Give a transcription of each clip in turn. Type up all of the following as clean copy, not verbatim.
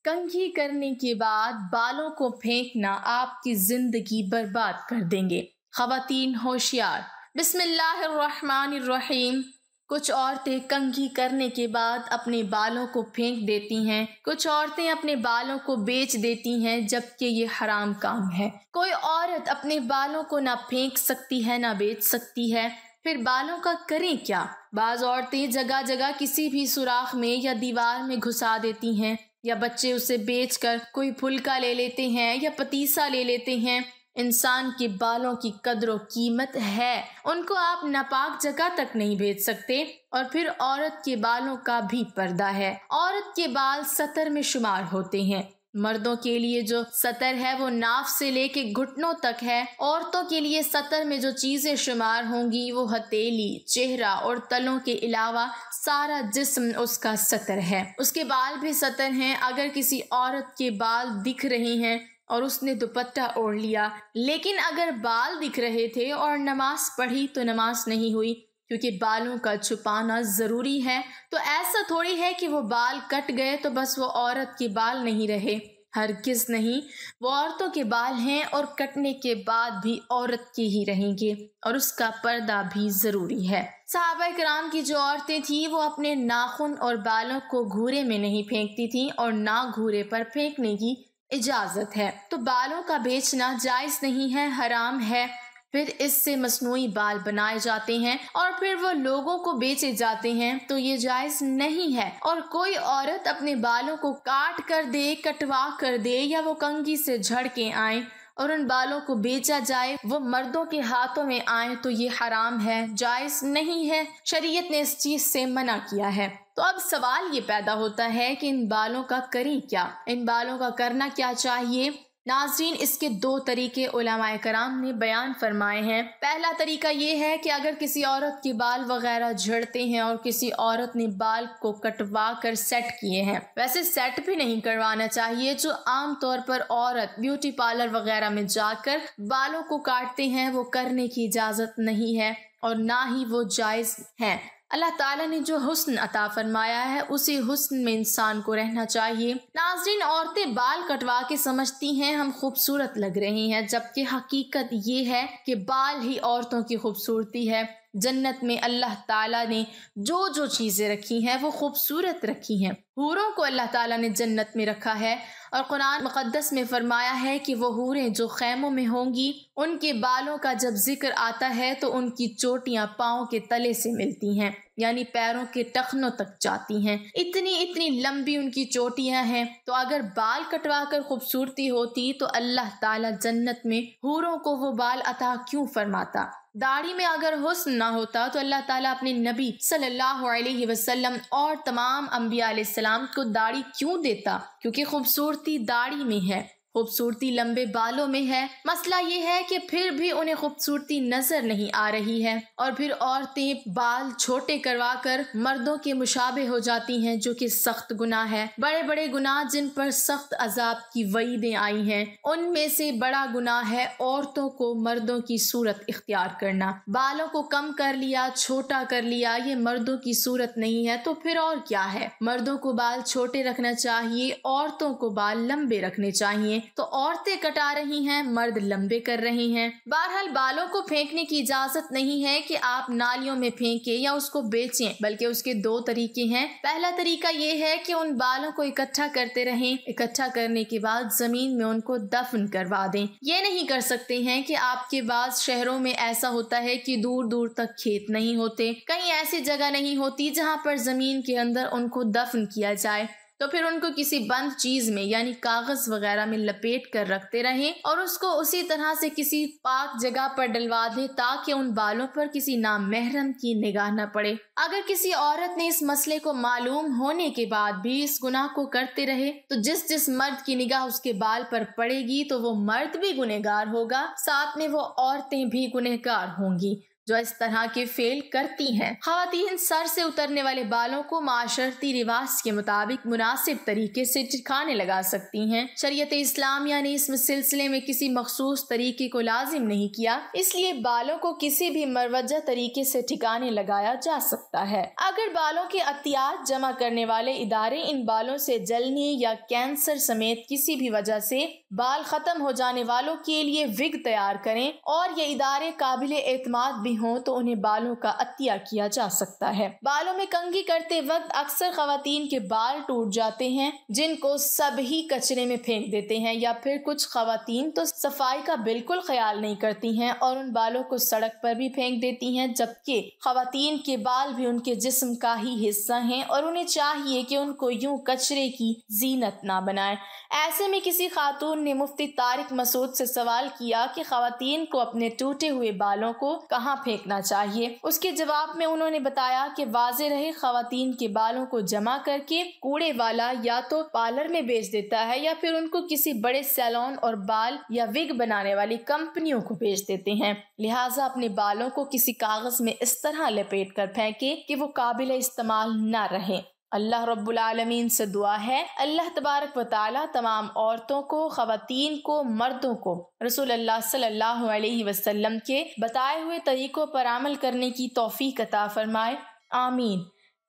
کنگھی کرنے کے بعد بالوں کو پھینکنا آپ کی زندگی برباد کر دیں گے۔ خواتین ہوشیار۔ بسم اللہ الرحمن الرحیم۔ کچھ عورتیں کنگھی کرنے کے بعد اپنے بالوں کو پھینک دیتی ہیں، کچھ عورتیں اپنے بالوں کو بیچ دیتی ہیں جبکہ یہ حرام کام ہے۔ کوئی عورت اپنے بالوں کو نہ پھینک سکتی ہے نہ بیچ سکتی ہے، پھر بالوں کا کریں کیا؟ بعض عورتیں جگہ جگہ کسی بھی سوراخ میں یا دیوار میں گھسا دیتی ہیں، یا بچے اسے بیچ کر کوئی پھلکا لے لیتے ہیں یا پتیسا لے لیتے ہیں۔ انسان کے بالوں کی قدر و قیمت ہے، ان کو آپ ناپاک جگہ تک نہیں بھیج سکتے۔ اور پھر عورت کے بالوں کا بھی پردہ ہے۔ عورت کے بال ستر میں شمار ہوتے ہیں۔ مردوں کے لیے جو سطر ہے وہ ناف سے لے کے گھٹنوں تک ہے۔ عورتوں کے لیے سطر میں جو چیزیں شمار ہوں گی وہ ہتھیلی، چہرہ اور تلوں کے علاوہ سارا جسم اس کا سطر ہے۔ اس کے بال بھی سطر ہیں۔ اگر کسی عورت کے بال دکھ رہے ہیں اور اس نے دوپٹہ اوڑھ لیا، لیکن اگر بال دکھ رہے تھے اور نماز پڑھی تو نماز نہیں ہوئی، کیونکہ بالوں کا چھپانا ضروری ہے۔ تو ایسا تھوڑی ہے کہ وہ بال کٹ گئے تو بس وہ عورت کے بال نہیں رہے، ہرگز نہیں۔ وہ عورتوں کے بال ہیں اور کٹنے کے بعد بھی عورت کے ہی رہیں گے، اور اس کا پردہ بھی ضروری ہے۔ صحابہ کرام کی جو عورتیں تھیں وہ اپنے ناخن اور بالوں کو گھورے میں نہیں پھینکتی تھیں، اور نہ گھورے پر پھینکنے کی اجازت ہے۔ تو بالوں کا بیچنا جائز نہیں ہے، حرام ہے۔ پھر اس سے مصنوعی بال بنائے جاتے ہیں اور پھر وہ لوگوں کو بیچے جاتے ہیں، تو یہ جائز نہیں ہے۔ اور کوئی عورت اپنے بالوں کو کاٹ کر دے، کٹوا کر دے، یا وہ کنگھی سے جھڑ کے آئیں اور ان بالوں کو بیچا جائے، وہ مردوں کے ہاتھوں میں آئیں، تو یہ حرام ہے، جائز نہیں ہے۔ شریعت نے اس چیز سے منع کیا ہے۔ تو اب سوال یہ پیدا ہوتا ہے کہ ان بالوں کا کریں کیا؟ ان بالوں کا کرنا کیا چاہیے؟ ناظرین، اس کے دو طریقے علماء کرام نے بیان فرمائے ہیں۔ پہلا طریقہ یہ ہے کہ اگر کسی عورت کے بال وغیرہ جھڑتے ہیں اور کسی عورت نے بال کو کٹوا کر سیٹ کیے ہیں، ویسے سیٹ بھی نہیں کروانا چاہیے، جو عام طور پر عورت بیوٹی پارلر وغیرہ میں جا کر بالوں کو کاٹتے ہیں، وہ کرنے کی اجازت نہیں ہے اور نہ ہی وہ جائز ہے۔ اللہ تعالیٰ نے جو حسن عطا فرمایا ہے اسی حسن میں انسان کو رہنا چاہیے۔ ناظرین، عورتیں بال کٹوا کے سمجھتی ہیں ہم خوبصورت لگ رہی ہیں، جبکہ حقیقت یہ ہے کہ بال ہی عورتوں کی خوبصورتی ہے۔ جنت میں اللہ تعالیٰ نے جو جو چیزیں رکھی ہیں وہ خوبصورت رکھی ہیں۔ حوروں کو اللہ تعالیٰ نے جنت میں رکھا ہے، اور قرآن مقدس میں فرمایا ہے کہ وہ حوریں جو خیموں میں ہوں گی، ان کے بالوں کا جب ذکر آتا ہے تو ان کی چوٹیاں پاؤں کے تلے سے ملتی ہیں، یعنی پیروں کے ٹخنوں تک جاتی ہیں۔ اتنی لمبی ان کی چوٹیاں ہیں۔ تو اگر بال کٹوا کر خوبصورتی ہوتی تو اللہ تعالیٰ جنت میں حوروں کو وہ بال عطا کیوں فرماتا؟ داڑھی میں اگر حسن نہ ہوتا تو اللہ تعالیٰ اپنے نبی صلی اللہ علیہ وسلم اور تمام انبیاء علیہ السلام کو داڑھی کیوں دیتا؟ کیونکہ خوبصورتی داڑھی میں ہے، خوبصورتی لمبے بالوں میں ہے۔ مسئلہ یہ ہے کہ پھر بھی انہیں خوبصورتی نظر نہیں آ رہی ہے، اور پھر عورتیں بال چھوٹے کروا کر مردوں کے مشابہ ہو جاتی ہیں، جو کہ سخت گناہ ہے۔ بڑے بڑے گناہ جن پر سخت عذاب کی وعیدیں آئی ہیں، ان میں سے بڑا گناہ ہے عورتوں کو مردوں کی صورت اختیار کرنا۔ بالوں کو کم کر لیا، چھوٹا کر لیا، یہ مردوں کی صورت نہیں ہے تو پھر اور کیا ہے؟ مردوں کو بال چھوٹے رکھنا چاہیے، عورتوں کو بال لمبے رکھنے چاہیے۔ تو عورتیں کٹا رہی ہیں، مرد لمبے کر رہے ہیں۔ بہرحال بالوں کو پھینکنے کی اجازت نہیں ہے کہ آپ نالیوں میں پھینکیں یا اس کو بیچیں، بلکہ اس کے دو طریقے ہیں۔ پہلا طریقہ یہ ہے کہ ان بالوں کو اکٹھا کرتے رہیں، اکٹھا کرنے کے بعد زمین میں ان کو دفن کروا دیں۔ یہ نہیں کر سکتے ہیں کہ آپ کے بعض شہروں میں ایسا ہوتا ہے کہ دور دور تک کھیت نہیں ہوتے، کہیں ایسی جگہ نہیں ہوتی جہاں پر زمین کے اندر ان کو دفن کیا جائے، تو پھر ان کو کسی بند چیز میں یعنی کاغذ وغیرہ میں لپیٹ کر رکھتے رہیں اور اس کو اسی طرح سے کسی پاک جگہ پر ڈلوا دیں تاکہ ان بالوں پر کسی نامحرم کی نگاہ نہ پڑے۔ اگر کسی عورت نے اس مسئلے کو معلوم ہونے کے بعد بھی اس گناہ کو کرتے رہے تو جس مرد کی نگاہ اس کے بال پر پڑے گی تو وہ مرد بھی گنہگار ہوگا، ساتھ میں وہ عورتیں بھی گنہگار ہوں گی۔ جو اس طرح کے فعل کرتی ہیں۔ خواتین سر سے اترنے والے بالوں کو معاشرتی رواج کے مطابق مناسب طریقے سے ٹھکانے لگا سکتی ہیں۔ شریعت اسلامیہ نے اس سلسلے میں کسی مخصوص طریقے کو لازم نہیں کیا، اس لیے بالوں کو کسی بھی مروجہ طریقے سے ٹھکانے لگایا جا سکتا ہے۔ اگر بالوں کے عطیات جمع کرنے والے ادارے ان بالوں سے جلنے یا کینسر سمیت کسی بھی وجہ سے بال ختم ہو جانے والوں کے لیے وگ تیار کریں اور یہ ادارے قابل اعتماد بھی ہوں تو انہیں بالوں کا عطیہ کیا جا سکتا ہے۔ بالوں میں کنگھی کرتے وقت اکثر خواتین کے بال ٹوٹ جاتے ہیں جن کو سب ہی کچرے میں پھینک دیتے ہیں، یا پھر کچھ خواتین تو صفائی کا بالکل خیال نہیں کرتی ہیں اور ان بالوں کو سڑک پر بھی پھینک دیتی ہیں، جبکہ خواتین کے بال بھی ان کے جسم کا ہی حصہ ہیں اور انہیں چاہیے کہ ان کو یوں کچرے کی زینت نہ بنائیں۔ ایسے میں کسی خاتون نے مفتی طارق مسعود سے سوال کیا کہ خواتین کو اپنے ٹوٹے ہوئے بالوں کو کہاں پھینکنا چاہیے۔ اس کے جواب میں انہوں نے بتایا کہ واضح رہے، خواتین کے بالوں کو جمع کر کے کوڑے والا یا تو پارلر میں بیچ دیتا ہے یا پھر ان کو کسی بڑے سیلون اور بال یا وگ بنانے والی کمپنیوں کو بیچ دیتے ہیں، لہٰذا اپنے بالوں کو کسی کاغذ میں اس طرح لپیٹ کر پھینکے کہ وہ قابل استعمال نہ رہیں۔ اللہ رب العالمین سے دعا ہے اللہ تبارک و تعالیٰ تمام عورتوں کو، خواتین کو، مردوں کو رسول اللہ صلی اللہ علیہ وسلم کے بتائے ہوئے طریقوں پر عمل کرنے کی توفیق عطا فرمائے، آمین۔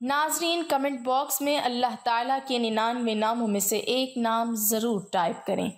ناظرین، کمنٹ باکس میں اللہ تعالیٰ کے 99 ناموں میں سے ایک نام ضرور ٹائپ کریں۔